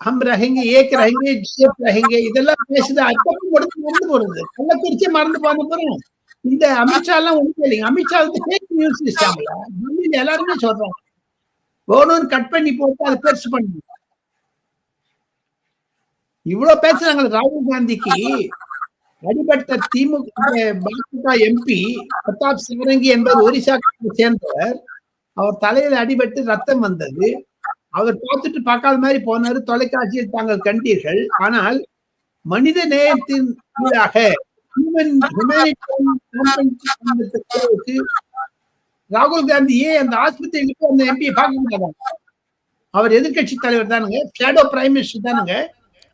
ஹம் ரஹேங்கே, ஏக் ரஹேங்கே, ஜிஎஃப் ரஹேங்கே இதெல்லாம் பேசுது. அதுக்கப்புறம் மறந்து போறது, கள்ளக்குறிச்சி மறந்து போன போறோம். இந்த அமித்ஷா எல்லாம் ஒண்ணு இல்லைங்க. அமித்ஷா ஃபேக் நியூஸ் எல்லாருமே சொல்றாங்க, வேணும்னு கட் பண்ணி போட்டு அதை பெருசு பண்ணி இவ்வளவு பேசுறாங்க. ராகுல் காந்திக்கு அடிபட்ட பாஜக எம்பி பிரதாப் சிவரங்கி என்பவர் ஒரிசா சேர்ந்தவர், அவர் தலையில அடிபட்டு ரத்தம் வந்தது, அவர் பார்த்துட்டு பார்க்காத மாதிரி போனாரு, தொலைக்காட்சியில் தாங்கள் கண்டீர்கள். ஆனால் மனித நேயத்தின் கீழாக ராகுல் காந்தி ஏன் அந்த ஆஸ்பத்திரிக்கு அந்த எம்பியை பார்க்க முடியாது? அவர் எதிர்கட்சி தலைவர் தானுங்க, ஷேடோ பிரைம் மினிஸ்டர் தானுங்க.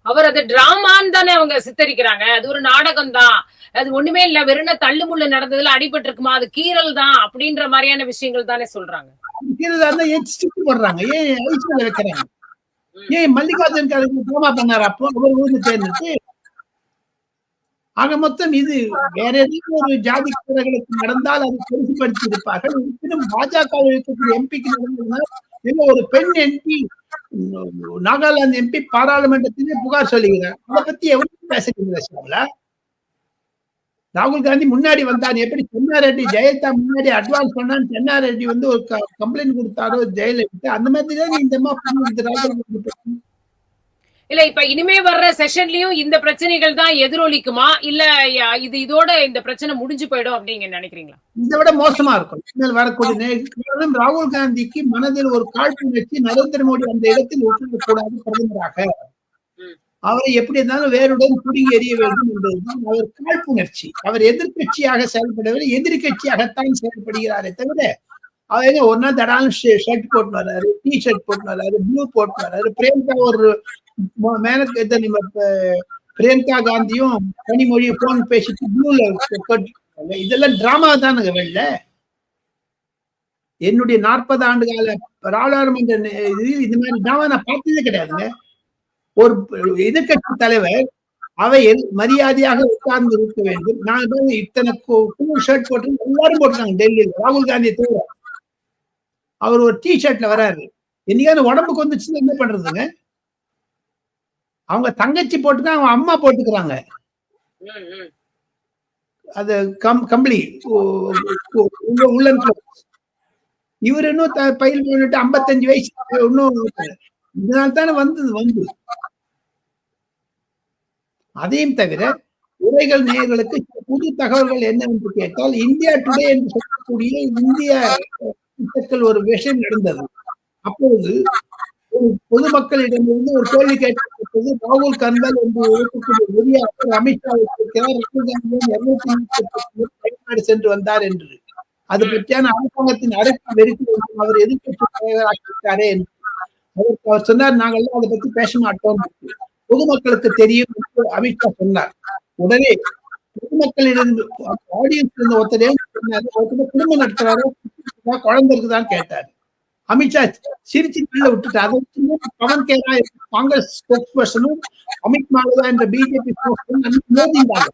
அவர் அது டிராமான்னு தானே அவங்க சித்தரிக்கிறாங்க, அது ஒரு நாடகம் தான், அது ஒண்ணுமே இல்ல, வெறும் தள்ளுமுள்ளு நடந்ததுல அடிபட்டு இருக்குமா, அது கீரல் தான் அப்படின்ற மாதிரியான விஷயங்கள் தானே சொல்றாங்க. போடுறாங்க, ஏன் ஐசியூல வைக்கிறாங்க? ஏன் மல்லிகார்ஜுன் டிராமா பண்ணாரு அப்போ அவர் ஊர்ந்து சேர்ந்துட்டு? ஆக மொத்தம் இது வேற ஏதாவது ஒரு ஜாதிக்காரர்களுக்கு நடந்தால் அதை பெருசுபடுத்தி இருப்பார்கள். பாஜக இருக்கக்கூடிய எம்பிக்கு நடந்ததுன்னா ஒரு பெண் எம்பி, நாகாலாந்து எம்பி பாராளுமன்றத்திலே புகார் சொல்லுகிறார், அதை பத்தி எவ்வளவு பேசுகிறீங்களா? ராகுல் காந்தி முன்னாடி வந்தார், எப்படி சென்னாரெட்டி ஜெயலலிதா முன்னாடி அட்வான்ஸ் பண்ணான்னு சென்னாரெட்டி ஒரு கம்ப்ளைண்ட் கொடுத்தாரோ ஜெயலலிதா, அந்த மாதிரி தான் இந்த மாதிரி ராகுல் காந்தி. இல்ல இப்ப இனிமே வர்ற செஷன்லயும் இந்த பிரச்சனைகள் தான் எதிரொலிக்குமா, இல்ல இதோட இந்த பிரச்சனை முடிஞ்சு போயிடும் அப்படின்னு நினைக்கிறீங்களா? இதை விட மோசமா இருக்கும் வரக்கூடிய. ராகுல் காந்திக்கு மனதில் ஒரு காழ்ப்புணர்ச்சி, நரேந்திர மோடி அந்த இடத்தில் ஒற்றுக்கூடாது பிரதமராக, அவரை எப்படி இருந்தாலும் வேருடன் பிடுங்கி எறிய வேண்டும் என்பதுதான் அவர் காழ்ப்புணர்ச்சி. அவர் எதிர்க்கட்சியாக செயல்படவில்லை, எதிர்க்கட்சியாகத்தான் செயல்படுகிறாரே தவிர அவர் ஒரு நாள் தடாலும் ஷர்ட் போட்டு வர்றாரு, டி ஷர்ட் போட்டு வர்றாரு, ப்ளூ போட்டு வர்றாரு. பிரியங்கா ஒரு மேனக்கு நம்ம பிரியங்கா காந்தியும் கனிமொழியும் போன் பேசிட்டு ப்ளூல கேட்டுருக்காங்க. இதெல்லாம் டிராமா தானுங்க வெளில. என்னுடைய 40 ஆண்டு கால பாராளுமன்ற இந்த மாதிரி டிராமா நான் பார்த்ததே கிடையாதுங்க. ஒரு எதிர்கட்சி தலைவர் அவையில் மரியாதையாக உட்கார்ந்து இருக்க வேண்டும். நான் இத்தனை ஷர்ட் போட்டு எல்லாரும் போட்டுருக்காங்க டெல்லியில், ராகுல் காந்தியை தவிர. அவர் ஒரு டி ஷர்ட்ல வராரு. என்னைக்காவது உடம்புக்கு வந்துச்சுன்னா என்ன பண்றதுங்க? அவங்க தங்கச்சி போட்டுக்க, அவங்க அம்மா போட்டுக்கிறாங்க. அது கம்பளி உள்ள. இவர் இன்னும் பயில் பண்ணிட்டு 55 வயசு இன்னும். இதனால தானே வந்து அதையும் தவிர உரைகள் நேயர்களுக்கு புது தகவல்கள் என்னவென்று கேட்டால், இந்தியா டுடே என்று சொல்லக்கூடிய இந்திய ஒரு விஷயம் நடந்தது. அப்பொழுது பொதுமக்களிடமிருந்து ஒரு கேள்வி கேட்கப்பட்டது. ராகுல் கர்னல் என்று இருக்கக்கூடிய அமித்ஷா இருக்கிறார், ராகுல் காந்தி தமிழ்நாடு சென்று வந்தார் என்று. அது பற்றியான அரசாங்கத்தின் அரசு வெறுப்பு அவர் எதிர்கட்சி தலைவராகிவிட்டாரே என்று அவர் சொன்னார். நாங்கள் அதை பத்தி பேச மாட்டோம், பொதுமக்களுக்கு தெரியும் என்று அமித்ஷா சொன்னார். உடனே பொதுமக்களிடம் ஆடியன்ஸ் இருந்த ஒருத்தரே சொன்னாரு, குடும்பம் நடத்துறாரு, குழந்தை இருக்குதான்னு கேட்டாரு. அமித்ஷா சிரிச்சு கீழே விட்டுட்டு அதை பவன் கேரா காங்கிரஸ் ஸ்போக்ஸ் பர்சனும் அமித் மாலவா என்ற பிஜேபி மோதிந்தாங்க.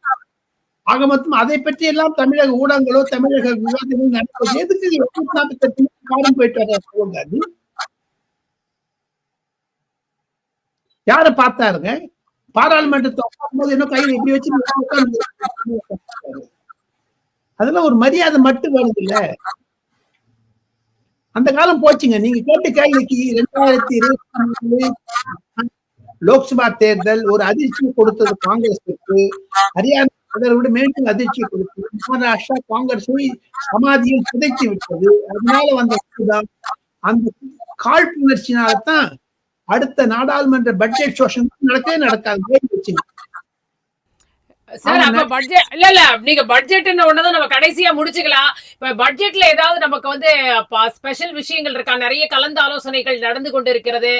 ஆக மொத்தம் அதை பற்றி எல்லாம் தமிழக ஊடகங்களோ தமிழக விவாதங்களோ நடப்பது எதுக்கு? 48 காலம் போயிட்டு வர ராகுல் காந்தி யார பார்த்தாருங்க? பாராளுமன்றத்தை உட்காரும்போது என்ன கையில் இப்படி வச்சு அதெல்லாம் ஒரு மரியாதை மட்டும் வருது இல்ல. அந்த காலம் போச்சுங்க. நீங்க கேட்ட கேள்விக்கு 2024 லோக்சபா தேர்தல் ஒரு அதிர்ச்சியை கொடுத்தது காங்கிரஸுக்கு. ஹரியானா அதை விட மீண்டும் அதிர்ச்சியை கொடுத்தது. மகாராஷ்டிரா காங்கிரஸை சமாதியில் புதைத்து விட்டது. அதனால வந்த அந்த காழ்ப்புணர்ச்சினால்தான் அடுத்த நாடாளுமன்ற பட்ஜெட் செஷன் நடக்கவே நடக்காது. சார் அப்ப பட்ஜெட் இல்ல நீங்க பட்ஜெட் ஒன்னதான் நம்ம கடைசியா முடிச்சுக்கலாம். இப்ப பட்ஜெட்ல ஏதாவது நமக்கு வந்து ஸ்பெஷல் விஷயங்கள் இருக்கா? நிறைய கலந்து ஆலோசனைகள் நடந்து கொண்டு இருக்கிறது.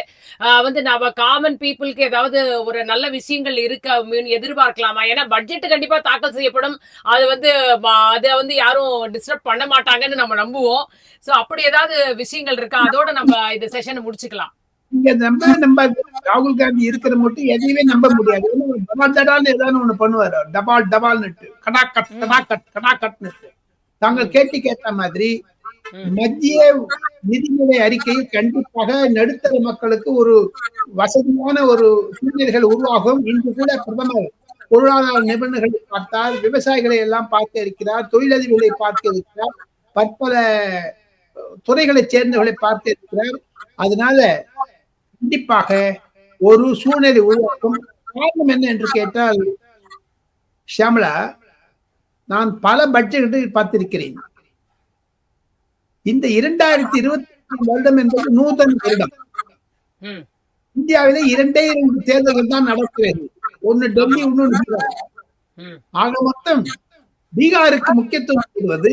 நம்ம காமன் பீப்புளுக்கு ஏதாவது ஒரு நல்ல விஷயங்கள் இருக்க எதிர்பார்க்கலாமா? ஏன்னா பட்ஜெட் கண்டிப்பா தாக்கல் செய்யப்படும். அதை வந்து யாரும் டிஸ்டர்ப் பண்ண மாட்டாங்கன்னு நம்ம நம்புவோம். சோ அப்படி ஏதாவது விஷயங்கள் இருக்கா? அதோட நம்ம இந்த செஷனை முடிச்சுக்கலாம். இங்க நம்ம ராகுல் காந்தி இருக்கிற மட்டும் எதையுமே நம்ப முடியாது. ஏதாவது ஒண்ணு பண்ணுவாரு. டபால் நட்டு கடாக்கட் தாங்கள் கேட்ட மாதிரி மத்திய நிதிநிலை அறிக்கையில் கண்டிப்பாக நடுத்தர மக்களுக்கு ஒரு வசதியான ஒரு சூழ்நிலைகள் உருவாகும். இன்று கூட பிரதமர் பொருளாதார நிபுணர்களை பார்த்தார், விவசாயிகளை எல்லாம் பார்க்க இருக்கிறார், தொழிலதிபர்களை பார்க்க இருக்கிறார், பற்பல துறைகளை சேர்ந்தவர்களை பார்க்க இருக்கிறார். அதனால கண்டிப்பாக ஒரு சூழ்நிலை உருவாக்கும். காரணம் என்ன என்று கேட்டால், ஷியாமலா, நான் பல பட்ஜெட்டுகள் பார்த்திருக்கிறேன். இந்த 2020 வருடம் என்பது நூதன வருடம். இந்தியாவிலே 2 தேர்தல்கள் தான் நடக்கிறது. ஒன்னு டெல்லி, இன்னொன்று. ஆக மொத்தம் பீகாருக்கு முக்கியத்துவம் தருவது,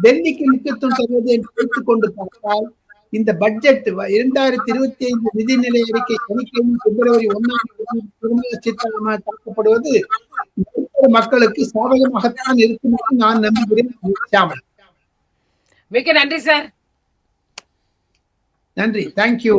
டெல்லிக்கு முக்கியத்துவம் தருவது என்று வைத்துக் கொண்டு பார்த்தால், இந்த பட்ஜெட் 2025 நிதிநிலை அறிக்கை சனிக்கிழமை பிப்ரவரி 1ஆம் தேதி தாக்கப்படுவது மக்களுக்கு சாதகமாகத்தான் இருக்கும் என்று நான் நம்புகிறேன். மிக்க நன்றி சார். நன்றி. தேங்க்யூ.